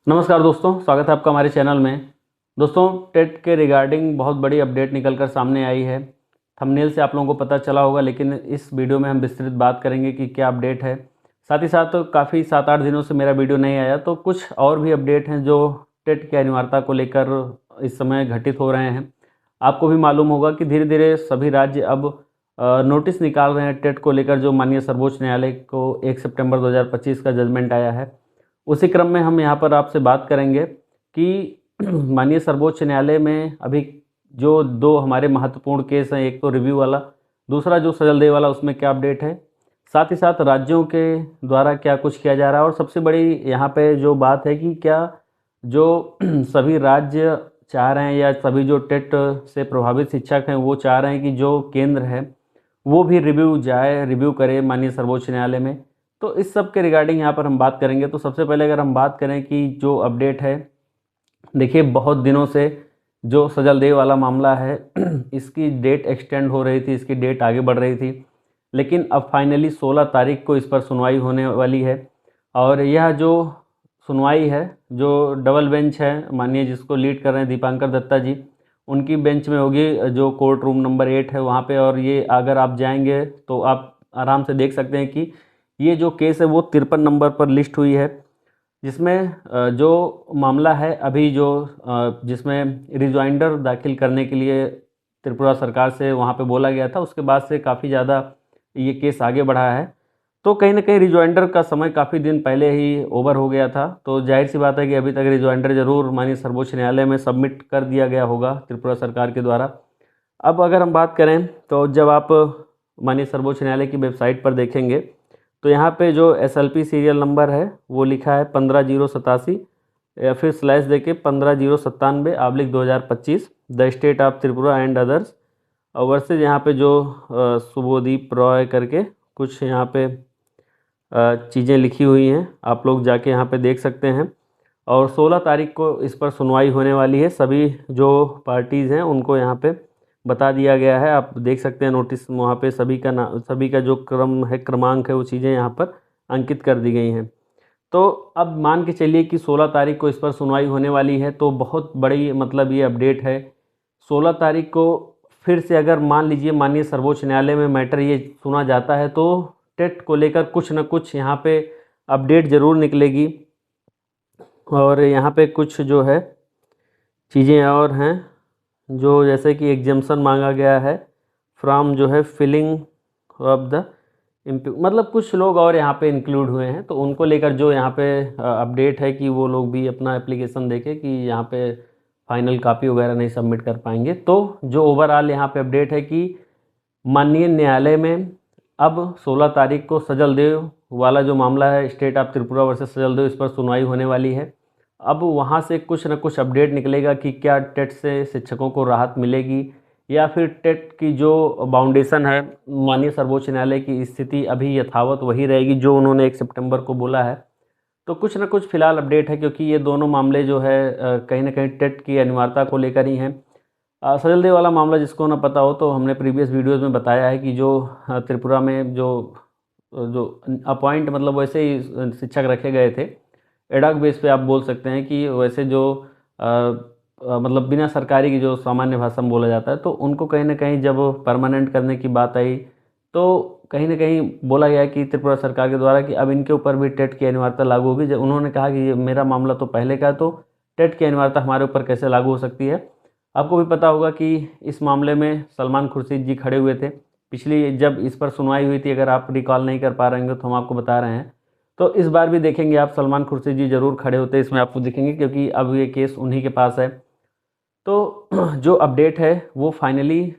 नमस्कार दोस्तों, स्वागत है आपका हमारे चैनल में। दोस्तों, टेट के रिगार्डिंग बहुत बड़ी अपडेट निकलकर सामने आई है। थंबनेल से आप लोगों को पता चला होगा, लेकिन इस वीडियो में हम विस्तृत बात करेंगे कि क्या अपडेट है। साथ ही साथ काफ़ी 7-8 दिनों से मेरा वीडियो नहीं आया, तो कुछ और भी अपडेट हैं जो टेट की अनिवार्यता को लेकर इस समय घटित हो रहे हैं। आपको भी मालूम होगा कि धीरे धीरे सभी राज्य अब नोटिस निकाल रहे हैं टेट को लेकर, जो माननीय सर्वोच्च न्यायालय को 1 सितंबर 2025 का जजमेंट आया है। उसी क्रम में हम यहाँ पर आपसे बात करेंगे कि माननीय सर्वोच्च न्यायालय में अभी जो दो हमारे महत्वपूर्ण केस हैं, एक तो रिव्यू वाला, दूसरा जो सजल देव वाला, उसमें क्या अपडेट है, साथ ही साथ राज्यों के द्वारा क्या कुछ किया जा रहा है। और सबसे बड़ी यहाँ पे जो बात है कि क्या जो सभी राज्य चाह रहे हैं या सभी जो टेट से प्रभावित शिक्षक हैं वो चाह रहे हैं कि जो केंद्र है वो भी रिव्यू करे माननीय सर्वोच्च न्यायालय में। तो इस सब के रिगार्डिंग यहाँ पर हम बात करेंगे। तो सबसे पहले अगर हम बात करें कि जो अपडेट है, देखिए बहुत दिनों से जो सजल देव वाला मामला है इसकी डेट एक्सटेंड हो रही थी, इसकी डेट आगे बढ़ रही थी, लेकिन अब फाइनली 16 तारीख को इस पर सुनवाई होने वाली है। और यह जो सुनवाई है, जो डबल बेंच है माननीय जिसको लीड कर रहे हैं दीपांकर दत्ता जी, उनकी बेंच में होगी, जो कोर्ट रूम नंबर 8 है वहाँ पे। और ये अगर आप जाएंगे तो आप आराम से देख सकते हैं कि ये जो केस है वो 53 नंबर पर लिस्ट हुई है, जिसमें जो मामला है अभी जो जिसमें रिजॉइंडर दाखिल करने के लिए त्रिपुरा सरकार से वहाँ पे बोला गया था, उसके बाद से काफ़ी ज़्यादा ये केस आगे बढ़ा है। तो कहीं ना कहीं रिजॉइंडर का समय काफ़ी दिन पहले ही ओवर हो गया था, तो जाहिर सी बात है कि अभी तक रिजॉइंडर ज़रूर माननीय सर्वोच्च न्यायालय में सबमिट कर दिया गया होगा त्रिपुरा सरकार के द्वारा। अब अगर हम बात करें तो जब आप माननीय सर्वोच्च न्यायालय की वेबसाइट पर देखेंगे तो यहाँ पे जो SLP सीरियल नंबर है वो लिखा है 15/087 या फिर स्लैश देके 15/097/2025 the state of Tripura and others. और वर्सेज यहाँ पे जो शुभोदीप रॉय करके कुछ यहाँ पे चीज़ें लिखी हुई हैं, आप लोग जाके यहाँ पे देख सकते हैं। और 16 तारीख को इस पर सुनवाई होने वाली है। सभी जो पार्टीज़ हैं उनको यहाँ पे बता दिया गया है, आप देख सकते हैं नोटिस वहाँ पे सभी का जो क्रम है, क्रमांक है, वो चीज़ें यहाँ पर अंकित कर दी गई हैं। तो अब मान के चलिए कि 16 तारीख को इस पर सुनवाई होने वाली है, तो बहुत बड़ी मतलब ये अपडेट है। 16 तारीख को फिर से अगर मान लीजिए माननीय सर्वोच्च न्यायालय में मैटर ये सुना जाता है तो टेट को लेकर कुछ न कुछ यहाँ पे अपडेट ज़रूर निकलेगी। और यहाँ पे कुछ जो है चीज़ें और हैं, जो जैसे कि एग्जाम्शन मांगा गया है फ्रॉम जो है फिलिंग ऑफ द मतलब कुछ लोग और यहाँ पे इंक्लूड हुए हैं, तो उनको लेकर जो यहाँ पे अपडेट है कि वो लोग भी अपना एप्लीकेशन देके कि यहाँ पे फाइनल कॉपी वगैरह नहीं सबमिट कर पाएंगे। तो जो ओवरऑल यहाँ पे अपडेट है कि माननीय न्यायालय में अब 16 तारीख को सजल देव वाला जो मामला है, स्टेट ऑफ त्रिपुरा वर्सेस सजल देव, इस पर सुनवाई होने वाली है। अब वहाँ से कुछ न कुछ अपडेट निकलेगा कि क्या टेट से शिक्षकों को राहत मिलेगी या फिर टेट की जो बाउंडेशन है, माननीय सर्वोच्च न्यायालय की स्थिति अभी यथावत वही रहेगी जो उन्होंने 1 सितंबर को बोला है। तो कुछ न कुछ फिलहाल अपडेट है, क्योंकि ये दोनों मामले जो है कहीं ना कहीं टेट की अनिवार्यता को लेकर ही हैं। सजल देव वाला मामला जिसको ना पता हो, तो हमने प्रीवियस वीडियोज़ में बताया है कि जो त्रिपुरा में जो जो अपॉइंट मतलब वैसे ही शिक्षक रखे गए थे, एडॉक बेस पे आप बोल सकते हैं कि वैसे जो मतलब बिना सरकारी की जो सामान्य भाषा में बोला जाता है, तो उनको कहीं ना कहीं जब परमानेंट करने की बात आई तो कहीं ना कहीं बोला गया कि त्रिपुरा सरकार के द्वारा कि अब इनके ऊपर भी टेट की अनिवार्यता लागू होगी। जब उन्होंने कहा कि ये मेरा मामला तो पहले का है, तो टेट की अनिवार्यता हमारे ऊपर कैसे लागू हो सकती है। आपको भी पता होगा कि इस मामले में सलमान खुर्शीद जी खड़े हुए थे पिछली जब इस पर सुनवाई हुई थी। अगर आप रिकॉल नहीं कर पा रहे होंगे तो हम आपको बता रहे हैं। तो इस बार भी देखेंगे आप, सलमान खुर्शीद जी ज़रूर खड़े होते इसमें आपको दिखेंगे, क्योंकि अब ये केस उन्हीं के पास है। तो जो अपडेट है वो फाइनली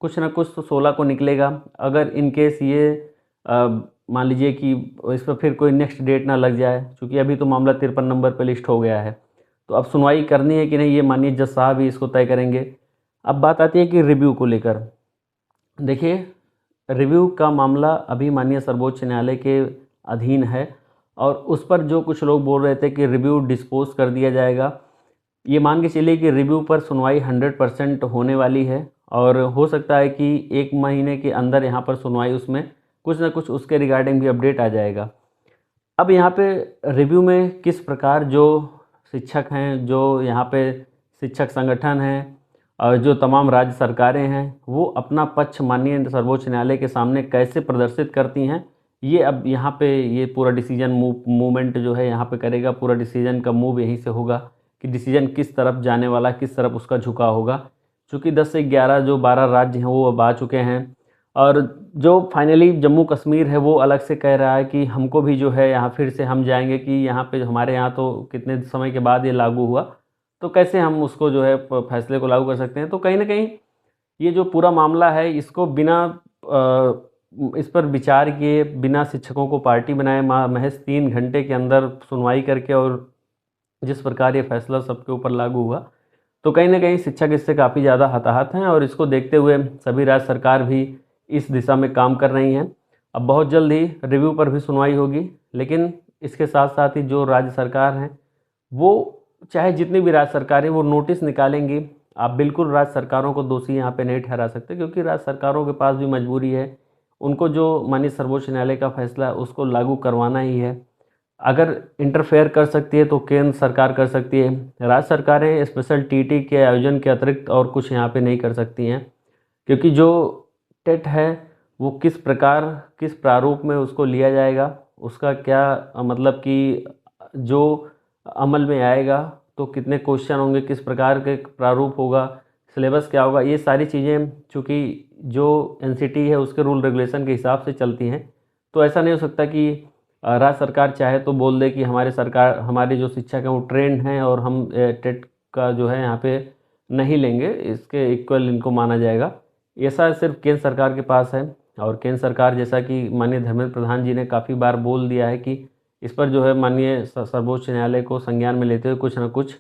कुछ ना कुछ तो 16 को निकलेगा। अगर इन केस ये मान लीजिए कि इस पर फिर कोई नेक्स्ट डेट ना लग जाए, क्योंकि अभी तो मामला 53 नंबर पर लिस्ट हो गया है, तो अब सुनवाई करनी है कि नहीं ये माननीय जज साहब ही इसको तय करेंगे। अब बात आती है कि रिव्यू को लेकर। देखिए, रिव्यू का मामला अभी माननीय सर्वोच्च न्यायालय के अधीन है, और उस पर जो कुछ लोग बोल रहे थे कि रिव्यू डिस्पोज कर दिया जाएगा, ये मान के चलिए कि रिव्यू पर सुनवाई 100% होने वाली है। और हो सकता है कि 1 महीने के अंदर यहाँ पर सुनवाई, उसमें कुछ ना कुछ उसके रिगार्डिंग भी अपडेट आ जाएगा। अब यहाँ पे रिव्यू में किस प्रकार जो शिक्षक हैं, जो यहाँ पे शिक्षक संगठन हैं और जो तमाम राज्य सरकारें हैं, वो अपना पक्ष माननीय सर्वोच्च न्यायालय के सामने कैसे प्रदर्शित करती हैं, ये अब यहाँ पे ये पूरा डिसीजन मूवमेंट जो है यहाँ पे करेगा। पूरा डिसीजन का मूव यहीं से होगा कि डिसीजन किस तरफ जाने वाला, किस तरफ उसका झुकाव होगा। चूँकि 10 से 11 जो 12 राज्य हैं वो अब आ चुके हैं, और जो फाइनली जम्मू कश्मीर है वो अलग से कह रहा है कि हमको भी जो है यहाँ फिर से हम जाएंगे, कि यहाँ पे हमारे यहाँ तो कितने समय के बाद ये लागू हुआ, तो कैसे हम उसको जो है फैसले को लागू कर सकते हैं। तो कहीं ना कहीं ये जो पूरा मामला है, इसको बिना इस पर विचार किए, बिना शिक्षकों को पार्टी बनाए, महज 3 घंटे के अंदर सुनवाई करके, और जिस प्रकार ये फैसला सबके ऊपर लागू हुआ, तो कहीं ना कहीं शिक्षक इससे काफ़ी ज़्यादा हताहत हैं। और इसको देखते हुए सभी राज्य सरकार भी इस दिशा में काम कर रही हैं। अब बहुत जल्द ही रिव्यू पर भी सुनवाई होगी, लेकिन इसके साथ साथ ही जो राज्य सरकार हैं, वो चाहे जितनी भी राज्य सरकारें वो नोटिस निकालेंगी। आप बिल्कुल राज्य सरकारों को दोषी यहाँ पे नहीं ठहरा सकते, क्योंकि राज्य सरकारों के पास भी मजबूरी है, उनको जो माननीय सर्वोच्च न्यायालय का फैसला है उसको लागू करवाना ही है। अगर इंटरफेयर कर सकती है तो केंद्र सरकार कर सकती है, राज्य सरकारें स्पेशल टीटी के आयोजन के अतिरिक्त और कुछ यहाँ पे नहीं कर सकती हैं। क्योंकि जो टेट है वो किस प्रकार, किस प्रारूप में उसको लिया जाएगा, उसका क्या मतलब कि जो अमल में आएगा तो कितने क्वेश्चन होंगे, किस प्रकार के प्रारूप होगा, सिलेबस क्या होगा, ये सारी चीज़ें चूँकि जो एनसीटी है उसके रूल रेगुलेशन के हिसाब से चलती हैं। तो ऐसा नहीं हो सकता कि राज्य सरकार चाहे तो बोल दे कि हमारे जो शिक्षक हैं वो ट्रेंड हैं और हम टेट का जो है यहाँ पे नहीं लेंगे, इसके इक्वल इनको माना जाएगा। ऐसा सिर्फ केंद्र सरकार के पास है। और केंद्र सरकार, जैसा कि माननीय धर्मेंद्र प्रधान जी ने काफ़ी बार बोल दिया है कि इस पर जो है माननीय सर्वोच्च न्यायालय को संज्ञान में लेते हुए कुछ ना कुछ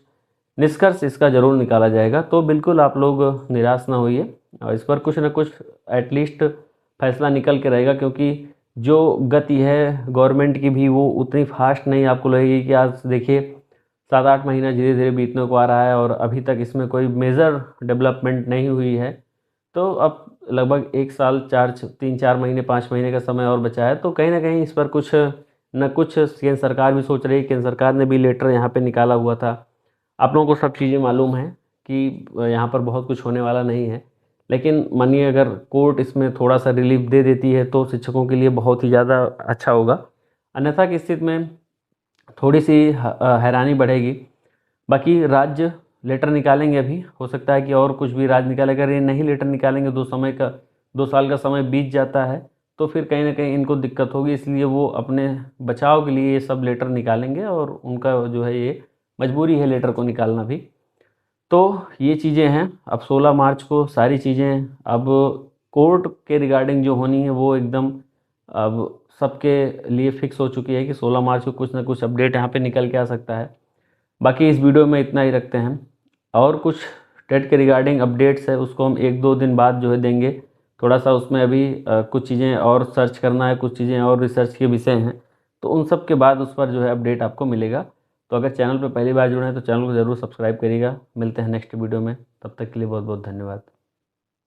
निष्कर्ष इसका ज़रूर निकाला जाएगा। तो बिल्कुल आप लोग निराश ना होइए, और इस पर कुछ ना कुछ एटलीस्ट फैसला निकल के रहेगा। क्योंकि जो गति है गवर्नमेंट की भी वो उतनी फास्ट नहीं आपको लगेगी कि आज देखिए 7-8 महीना धीरे धीरे बीतने को आ रहा है और अभी तक इसमें कोई मेजर डेवलपमेंट नहीं हुई है। तो अब लगभग 1 साल 3-4 महीने 5 महीने का समय और बचा है। तो कहीं ना कहीं इस पर कुछ न कुछ केंद्र सरकार भी सोच रही है। केंद्र सरकार ने भी लेटर यहाँ पे निकाला हुआ था। आप लोगों को सब चीज़ें मालूम है कि यहाँ पर बहुत कुछ होने वाला नहीं है, लेकिन मानिए अगर कोर्ट इसमें थोड़ा सा रिलीफ दे देती है तो शिक्षकों के लिए बहुत ही ज़्यादा अच्छा होगा। अन्यथा की स्थिति में थोड़ी सी हैरानी बढ़ेगी। बाकी राज्य लेटर निकालेंगे, अभी हो सकता है कि और कुछ भी राज्य निकाले। अगर ये नहीं लेटर निकालेंगे, 2 साल का समय बीत जाता है, तो फिर कहीं ना कहीं इनको दिक्कत होगी। इसलिए वो अपने बचाव के लिए ये सब लेटर निकालेंगे, और उनका जो है ये मजबूरी है लेटर को निकालना भी। तो ये चीज़ें हैं। अब 16 मार्च को सारी चीज़ें अब कोर्ट के रिगार्डिंग जो होनी है वो एकदम अब सबके लिए फिक्स हो चुकी है कि 16 मार्च को कुछ ना कुछ अपडेट यहाँ पे निकल के आ सकता है। बाकी इस वीडियो में इतना ही रखते हैं। और कुछ टेट के रिगार्डिंग अपडेट्स है उसको हम 1-2 दिन बाद जो है देंगे। थोड़ा सा उसमें अभी कुछ चीज़ें और सर्च करना है, कुछ चीज़ें और रिसर्च के विषय हैं, तो उन सब के बाद उस पर जो है अपडेट आपको मिलेगा। तो अगर चैनल पर पहली बार जुड़े हैं तो चैनल को ज़रूर सब्सक्राइब करिएगा। मिलते हैं नेक्स्ट वीडियो में, तब तक के लिए बहुत बहुत धन्यवाद।